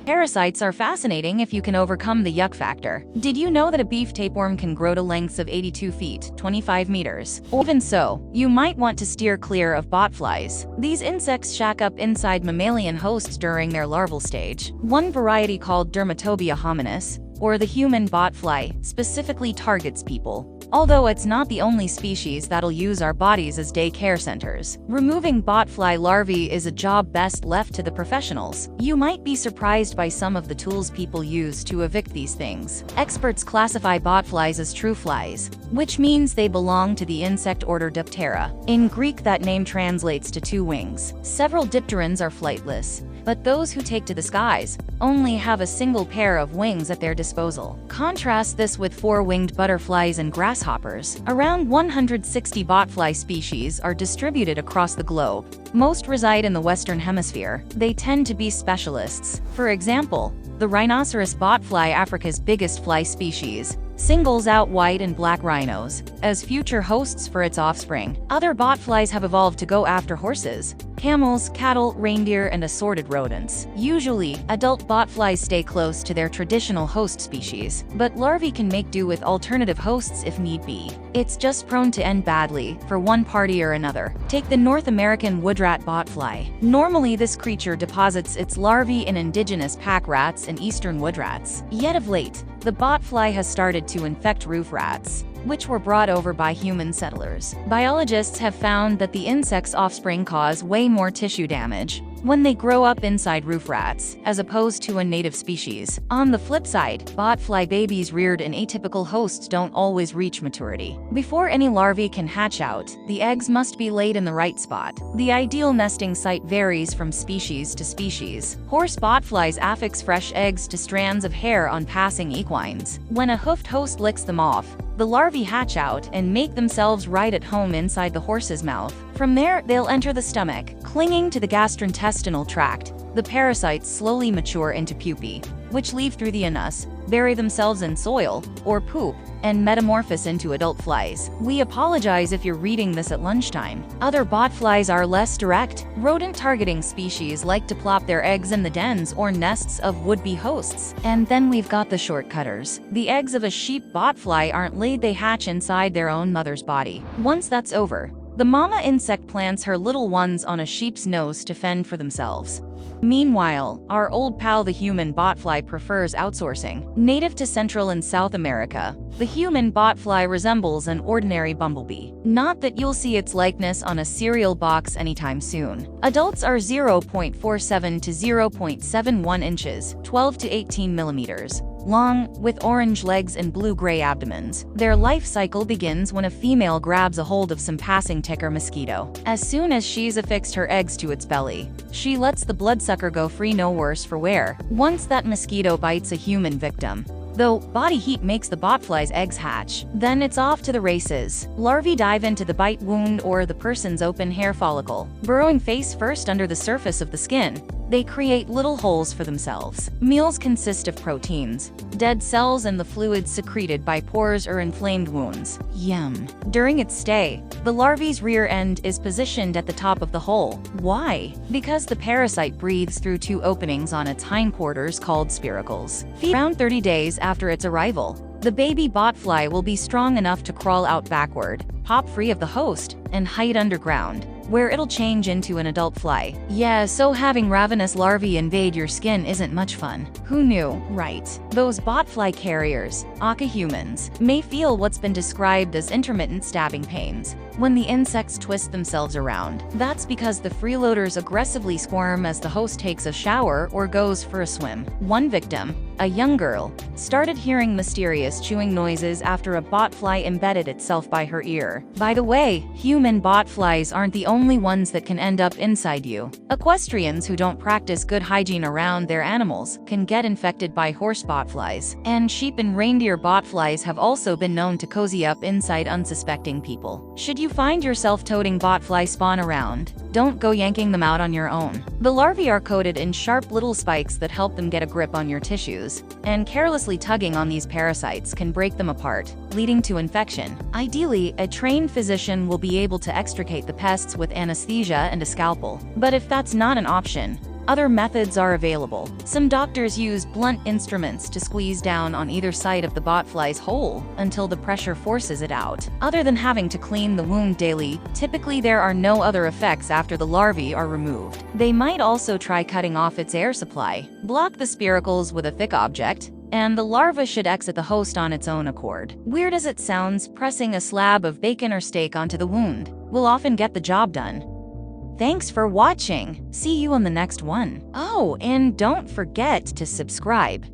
Parasites are fascinating if you can overcome the yuck factor. Did you know that a beef tapeworm can grow to lengths of 82 feet, 25 meters? Even so, you might want to steer clear of botflies. These insects shack up inside mammalian hosts during their larval stage. One variety called Dermatobia hominis, or the human botfly, specifically targets people. Although it's not the only species that'll use our bodies as day care centers. Removing botfly larvae is a job best left to the professionals. You might be surprised by some of the tools people use to evict these things. Experts classify botflies as true flies, which means they belong to the insect order Diptera. In Greek, that name translates to 2 wings. Several dipterans are flightless, but those who take to the skies only have a single pair of wings at their disposal. Contrast this with 4-winged butterflies and grasshoppers. Around 160 botfly species are distributed across the globe. Most reside in the Western Hemisphere. They tend to be specialists. For example, the rhinoceros botfly, Africa's biggest fly species, singles out white and black rhinos as future hosts for its offspring. Other botflies have evolved to go after horses, camels, cattle, reindeer, and assorted rodents. Usually, adult botflies stay close to their traditional host species, but larvae can make do with alternative hosts if need be. It's just prone to end badly for one party or another. Take the North American woodrat botfly. Normally, this creature deposits its larvae in indigenous pack rats and eastern woodrats. Yet of late, the botfly has started to infect roof rats, which were brought over by human settlers. Biologists have found that the insect's offspring cause way more tissue damage when they grow up inside roof rats, as opposed to a native species. On the flip side, botfly babies reared in atypical hosts don't always reach maturity. Before any larvae can hatch out, the eggs must be laid in the right spot. The ideal nesting site varies from species to species. Horse botflies affix fresh eggs to strands of hair on passing equines. When a hoofed host licks them off, the larvae hatch out and make themselves right at home inside the horse's mouth. From there, they'll enter the stomach. Clinging to the gastrointestinal tract, the parasites slowly mature into pupae, which leave through the anus, bury themselves in soil or poop, and metamorphose into adult flies. We apologize if you're reading this at lunchtime. Other botflies are less direct. Rodent-targeting species like to plop their eggs in the dens or nests of would-be hosts. And then we've got the shortcutters. The eggs of a sheep botfly aren't laid, they hatch inside their own mother's body. Once that's over, the mama insect plants her little ones on a sheep's nose to fend for themselves. Meanwhile, our old pal the human botfly prefers outsourcing. Native to Central and South America, the human botfly resembles an ordinary bumblebee. Not that you'll see its likeness on a cereal box anytime soon. Adults are 0.47 to 0.71 inches, 12 to 18 millimeters. Long, with orange legs and blue-gray abdomens. Their life cycle begins when a female grabs a hold of some passing tick or mosquito. As soon as she's affixed her eggs to its belly, she lets the bloodsucker go free, no worse for wear. Once that mosquito bites a human victim, though body heat makes the botfly's eggs hatch, then it's off to the races. Larvae dive into the bite wound or the person's open hair follicle. Burrowing face first under the surface of the skin, they create little holes for themselves. Meals consist of proteins, dead cells, and the fluids secreted by pores or inflamed wounds. Yum. During its stay, the larvae's rear end is positioned at the top of the hole. Why? Because the parasite breathes through 2 openings on its hindquarters called spiracles. Around 30 days after its arrival, the baby botfly will be strong enough to crawl out backward, pop free of the host, and hide underground, where it'll change into an adult fly. Yeah, so having ravenous larvae invade your skin isn't much fun. Who knew, right? Those botfly carriers, aka humans, may feel what's been described as intermittent stabbing pains when the insects twist themselves around. That's because the freeloaders aggressively squirm as the host takes a shower or goes for a swim. One victim, a young girl, started hearing mysterious chewing noises after a botfly embedded itself by her ear. By the way, human botflies aren't the only ones that can end up inside you. Equestrians who don't practice good hygiene around their animals can get infected by horse botflies. And sheep and reindeer botflies have also been known to cozy up inside unsuspecting people. Should you find yourself toting botfly spawn around, don't go yanking them out on your own. The larvae are coated in sharp little spikes that help them get a grip on your tissues, and carelessly tugging on these parasites can break them apart, leading to infection. Ideally, a trained physician will be able to extricate the pests with anesthesia and a scalpel. But if that's not an option, Other methods are available. Some doctors use blunt instruments to squeeze down on either side of the botfly's hole until the pressure forces it out. Other than having to clean the wound daily, typically there are no other effects after the larvae are removed. They might also try cutting off its air supply, block the spiracles with a thick object, and the larva should exit the host on its own accord. Weird as it sounds, pressing a slab of bacon or steak onto the wound will often get the job done. Thanks for watching. See you on the next one. Oh, and don't forget to subscribe.